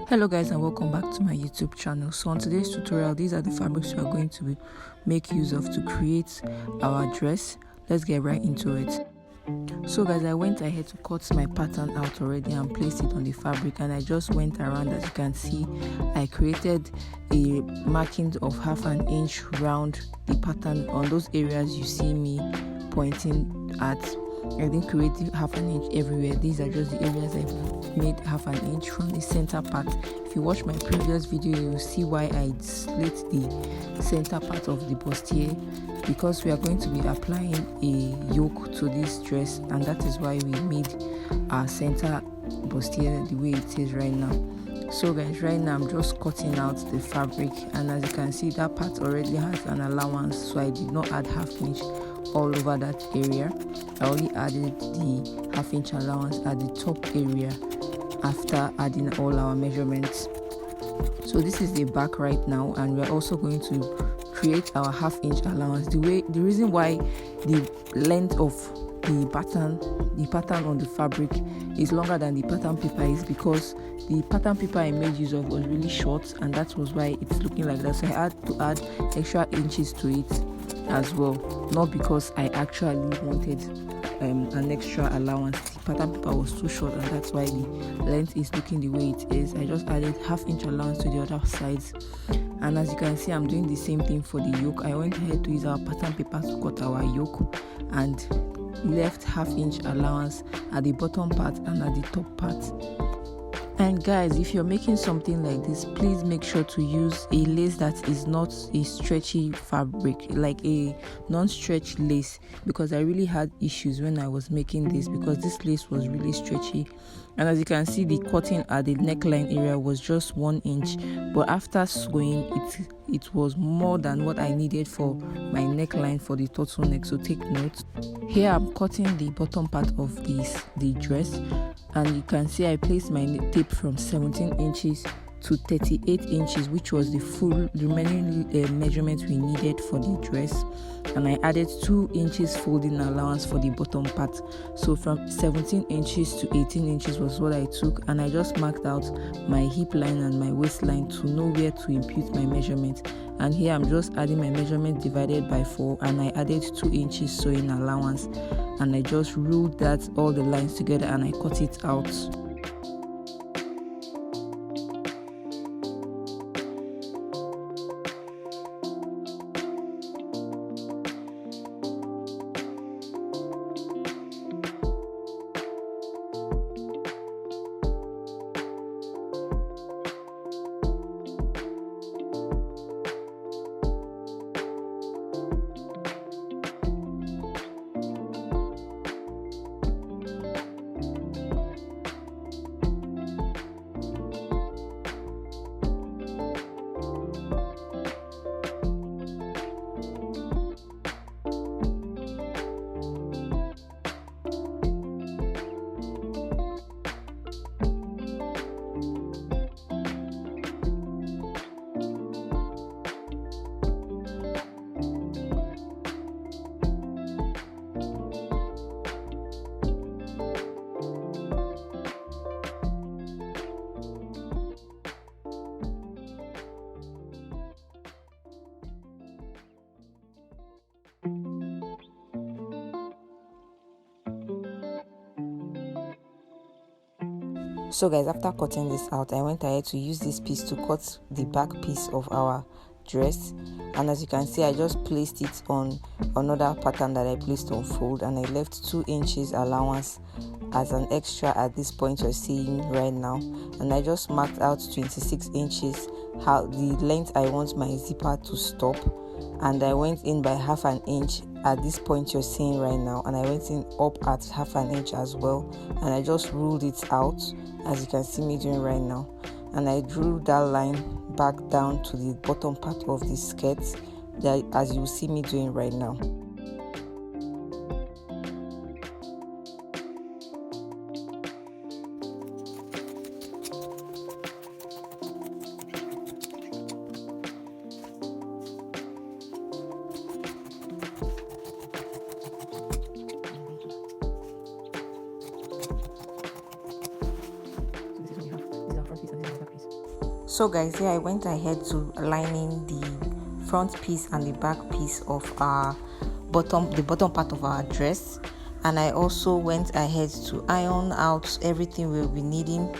Hello guys, and welcome back to my YouTube channel. So on today's tutorial, these are the fabrics we are going to make use of to create our dress. Let's get right into it. So guys, I went ahead to cut my pattern out already and placed it on the fabric, and I just went around. As you can see, I created a marking of 1/2 inch round the pattern on those areas you see me pointing at. I didn't create 1/2 inch everywhere. These are just the areas I've made 1/2 inch from the center part. If you watch my previous video, you will see why I slit the center part of the bustier, because we are going to be applying a yoke to this dress, and that is why we made our center bustier the way it is right now. So guys, right now I'm just cutting out the fabric, and as you can see, that part already has an allowance, so I did not add 1/2 inch all over that area. I only added the 1/2 inch allowance at the top area after adding all our measurements. So this is the back right now, and we're also going to create our 1/2 inch allowance. The reason why the length of the pattern on the fabric is longer than the pattern paper is because the pattern paper I made use of was really short, and that was why it's looking like that. So I had to add extra inches to it as well, not because I actually wanted an extra allowance. The pattern paper was too short, and that's why the length is looking the way it is. I just added 1/2 inch allowance to the other sides, and as you can see, I'm doing the same thing for the yoke. I went ahead to use our pattern paper to cut our yoke and left 1/2 inch allowance at the bottom part and at the top part. And guys, if you're making something like this, please make sure to use a lace that is not a stretchy fabric, like a non-stretch lace, because I really had issues when I was making this because this lace was really stretchy. And as you can see, the cutting at the neckline area was just 1 inch, but after sewing it was more than what I needed for my neckline for the turtleneck. So take note. Here I'm cutting the bottom part of the dress, and you can see I placed my tape from 17 inches to 38 inches, which was the full remaining measurement we needed for the dress, and I added 2 inches folding allowance for the bottom part. So from 17 inches to 18 inches was what I took, and I just marked out my hip line and my waistline to know where to impute my measurement. And here I'm just adding my measurement divided by 4, and I added 2 inches sewing allowance, and I just ruled that all the lines together and I cut it out. So guys, after cutting this out, I went ahead to use this piece to cut the back piece of our dress, and as you can see, I just placed it on another pattern that I placed on fold, and I left 2 inches allowance as an extra at this point you're seeing right now, and I just marked out 26 inches how the length I want my zipper to stop, and I went in by 1/2 inch at this point you're seeing right now, and I went in up at 1/2 inch as well, and I just ruled it out as you can see me doing right now, and I drew that line back down to the bottom part of the skirt that as you see me doing right now. So this is what we have. This is our front piece and this is our back piece. So guys, here I went ahead to lining the front piece and the back piece of our the bottom part of our dress, and I also went ahead to iron out everything we'll be needing.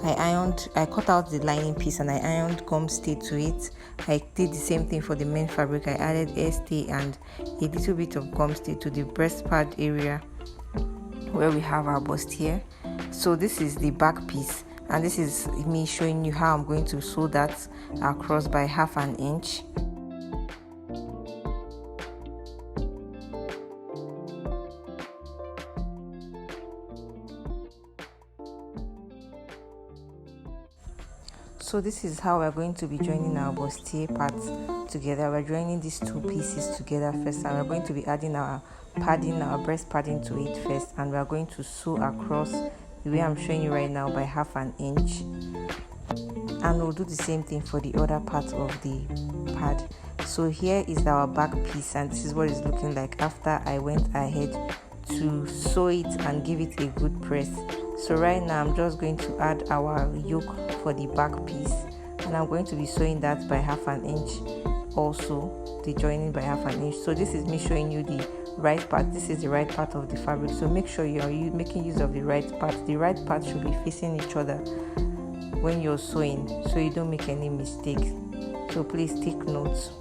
I cut out the lining piece and I ironed gum stay to it. I did the same thing for the main fabric. I added hair stay and a little bit of gum stay to the breast pad area where we have our bust here. So this is the back piece, and this is me showing you how I'm going to sew that across by 1/2 inch. So this is how we're going to be joining our bustier parts together. We're joining these two pieces together first, and we're going to be adding our breast padding to it first, and we're going to sew across the way I'm showing you right now by 1/2 inch. And we'll do the same thing for the other part of the pad. So here is our back piece, and this is what it's looking like after I went ahead to sew it and give it a good press. So right now I'm just going to add our yoke for the back piece, and I'm going to be sewing that by 1/2 inch, also the joining by 1/2 inch. So this is me showing you the right part. This is the right part of the fabric, so make sure you're making use of the right part. The right part should be facing each other when you're sewing, so you don't make any mistakes. So please take notes.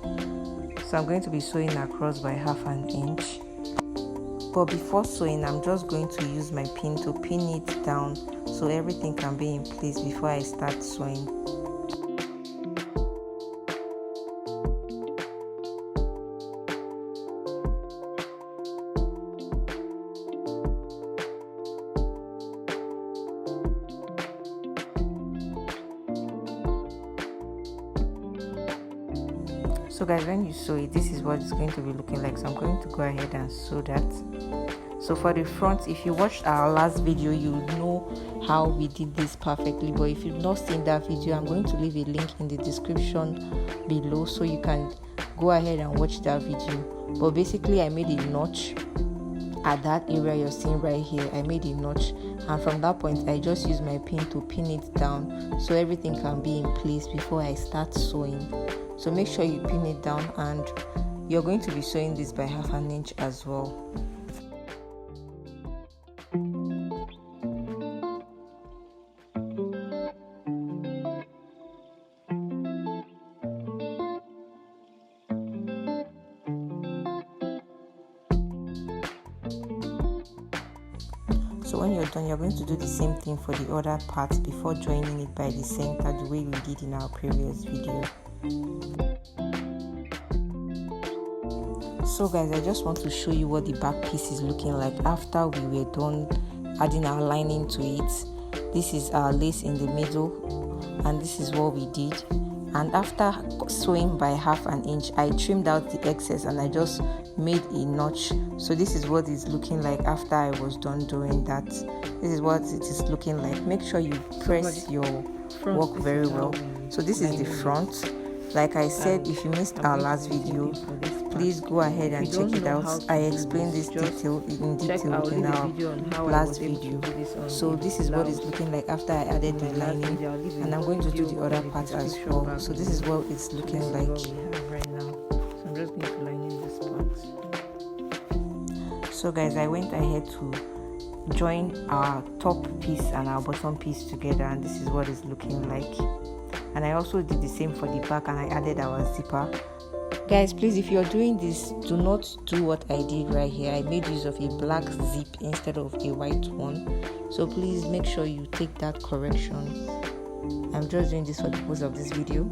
So I'm going to be sewing across by 1/2 inch. But before sewing, I'm just going to use my pin to pin it down so everything can be in place before I start sewing. So guys, when you sew it, this is what it's going to be looking like. So I'm going to go ahead and sew that. So for the front, if you watched our last video, you know how we did this perfectly. But if you've not seen that video, I'm going to leave a link in the description below so you can go ahead and watch that video. But basically, I made a notch at that area you're seeing right here. I made a notch, and from that point I just used my pin to pin it down so everything can be in place before I start sewing. So make sure you pin it down, and you're going to be sewing this by 1/2 inch as well. So when you're done, you're going to do the same thing for the other part before joining it by the center the way we did in our previous video. So guys, I just want to show you what the back piece is looking like after we were done adding our lining to it. This is our lace in the middle, and this is what we did. And after sewing by 1/2 inch, I trimmed out the excess and I just made a notch. So this is what it's looking like after I was done doing that. This is what it is looking like. Make sure you press your work very well. So this is the front. Like I said, if you missed our last video, please go ahead and check it out. I explained this in detail in our last video. So this is what it's looking like after I added the lining, and I'm going to do the other part as well. So this is what it's looking like right now. So I'm just going to line in this part. So guys, I went ahead to join our top piece and our bottom piece together, and this is what it's looking like. And I also did the same for the back, and I added our zipper. Guys, please, if you're doing this, do not do what I did right here. I made use of a black zip instead of a white one, so please make sure you take that correction. I'm just doing this for the purpose of this video.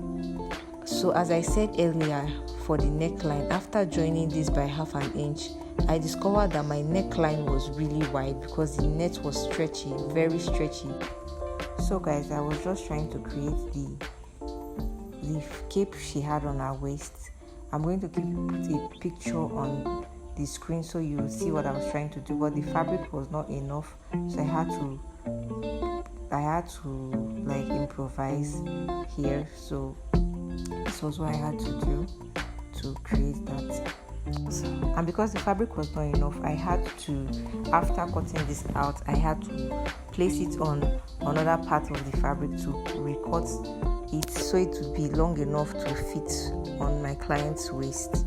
So as I said earlier, for the neckline, after joining this by 1/2 inch, I discovered that my neckline was really wide because the net was stretchy, very stretchy. So guys, I was just trying to create the cape she had on her waist. I'm going to put a picture on the screen so you will see what I was trying to do, but the fabric was not enough, so I had to like improvise here. So this was what I had to do to create that. And because the fabric was not enough, I had to, after cutting this out, I had to place it on another part of the fabric to recut it so it would be long enough to fit on my client's waist.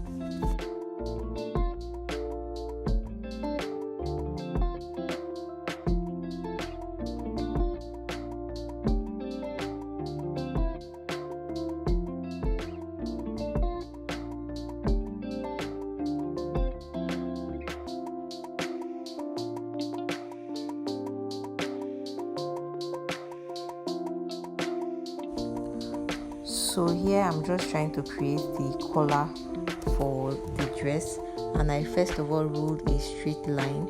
So here I'm just trying to create the collar for the dress, and I first of all ruled a straight line.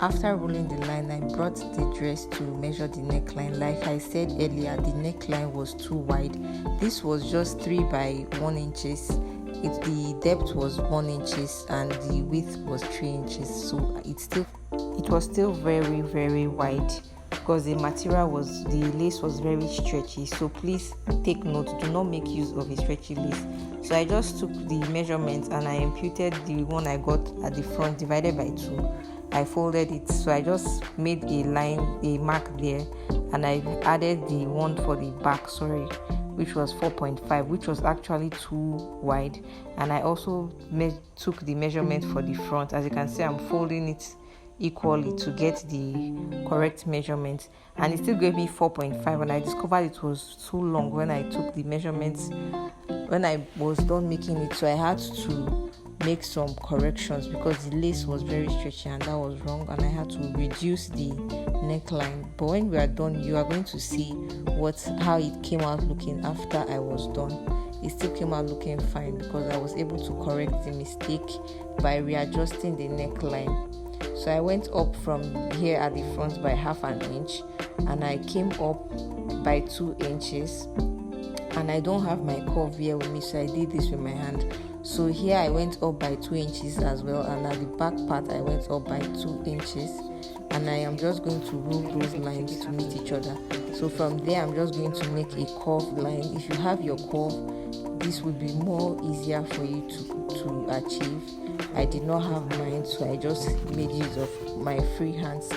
After ruling the line, I brought the dress to measure the neckline. Like I said earlier, the neckline was too wide. This was just 3 by 1 inches. The depth was 1 inches and the width was 3 inches. So it was still very, very wide because the lace was very stretchy. So please take note, do not make use of a stretchy lace. So I just took the measurements and I imputed the one I got at the front divided by 2. I folded it, so I just made a mark there, and I added the one for the back, which was 4.5, which was actually too wide. And I also took the measurement for the front. As you can see, I'm folding it equally to get the correct measurement, and it still gave me 4.5, and I discovered it was too long when I took the measurements when I was done making it. So I had to make some corrections because the lace was very stretchy and that was wrong, and I had to reduce the neckline. But when we are done, you are going to see how it came out looking after I was done. It still came out looking fine because I was able to correct the mistake by readjusting the neckline. So I went up from here at the front by 1/2 inch, and I came up by 2 inches, and I don't have my curve here with me, so I did this with my hand. So here I went up by 2 inches as well, and at the back part I went up by 2 inches, and I am just going to rule those lines to meet each other. So from there I'm just going to make a curved line. If you have your curve, this would be more easier for you to achieve. I did not have mine, so I just made use of my free hands.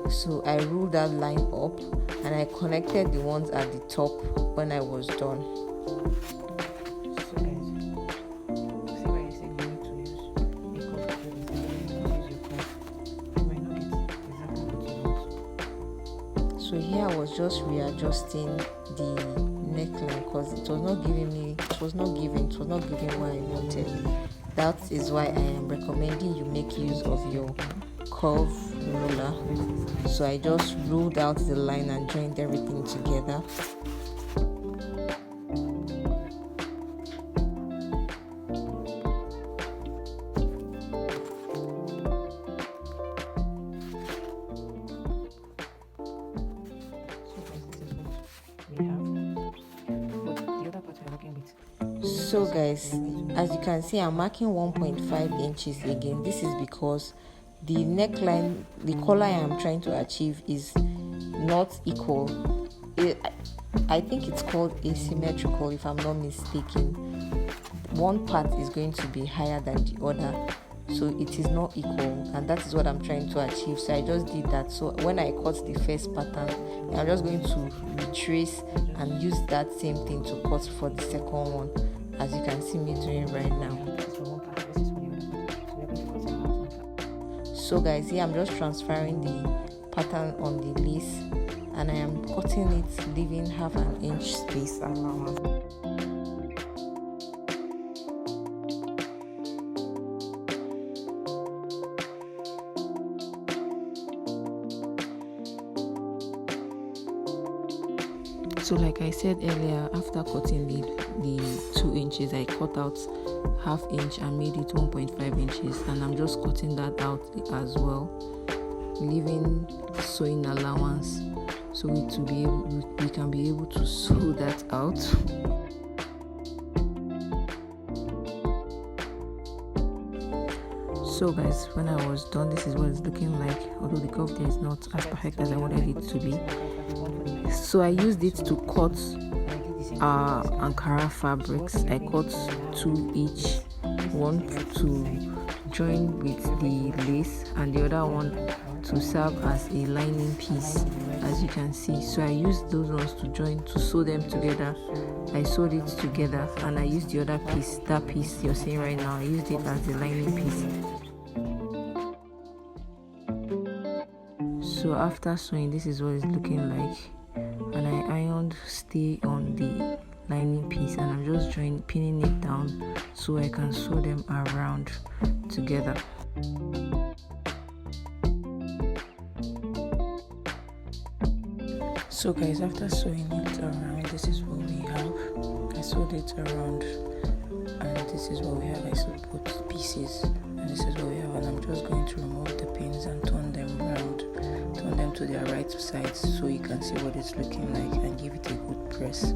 So I ruled that line up and I connected the ones at the top when I was done. So here I was just readjusting the neckline because it was not giving what I wanted. That is why I am recommending you make use of your curve ruler. So I just ruled out the line and joined everything together. So guys, as you can see, I'm marking 1.5 inches again. This is because the neckline, the collar I am trying to achieve is not equal. I think it's called asymmetrical if I'm not mistaken. One part is going to be higher than the other, so it is not equal, and that is what I'm trying to achieve. So I just did that. So when I cut the first pattern, I'm just going to retrace and use that same thing to cut for the second one, as you can see me doing right now. So guys, here I'm just transferring the pattern on the lace, and I am cutting it, leaving 1/2 inch space allowance. So like I said earlier, after cutting the 2 inches, I cut out 1/2 inch and made it 1.5 inches, and I'm just cutting that out as well, leaving sewing allowance so we can be able to sew that out. So guys, when I was done, this is what it's looking like, although the curve there is not as perfect as I wanted it to be. So I used it to cut Ankara fabrics. I cut 2 each, one to join with the lace and and the other one to serve as a lining piece, as you can see. So I used those ones to sew them together. I sewed it together, and I used the other piece, that piece you're seeing right now, I used it as the lining piece. So after sewing, this is what it's looking like, and I ironed stay on the lining piece, and I'm just pinning it down so I can sew them around together. So guys, after sewing it around, this is what we have. I sewed it around, and this is what we have. I sewed both pieces, and this is what we have, and I'm just going to remove the pins and turn them around, turn them to their right sides so you can see what it's looking like, and give it a good press.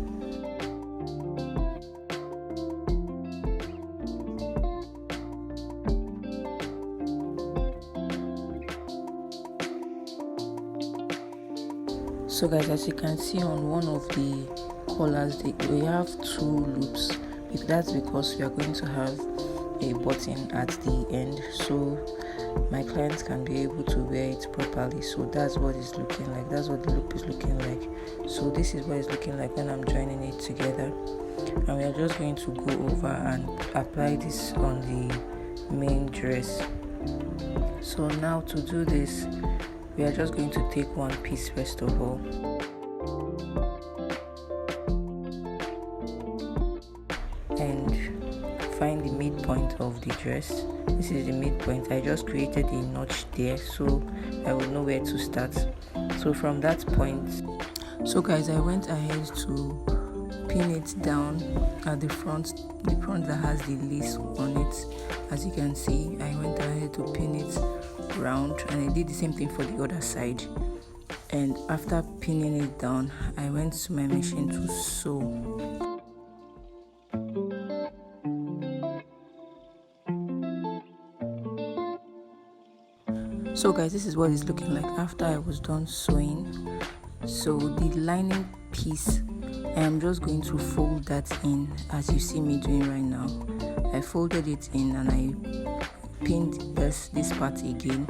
So guys, as you can see on one of the collars, we have 2 loops. That's because we are going to have a button at the end, so my clients can be able to wear it properly. So that's what it's looking like. That's what the loop is looking like. So this is what it's looking like when I'm joining it together, and we are just going to go over and apply this on the main dress. So now to do this, we are just going to take one piece first of all, and find the midpoint of the dress. This is the midpoint. I just created a notch there so I will know where to start. So from that point, so guys, I went ahead to pin it down at the front that has the lace on it. As you can see, I went ahead to pin it round, and I did the same thing for the other side. And after pinning it down, I went to my machine to sew. So guys, this is what it's looking like after I was done sewing. So the lining piece, I am just going to fold that in as you see me doing right now. I folded it in, and I pinned this part again,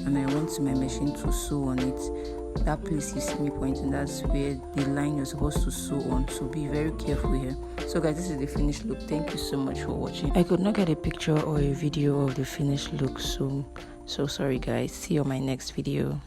and I went to my machine to sew on it. That place you see me pointing, that's where the line you're supposed to sew on, so be very careful here. So guys, this is the finished look. Thank you so much for watching. I could not get a picture or a video of the finished look, so sorry guys. See you on my next video.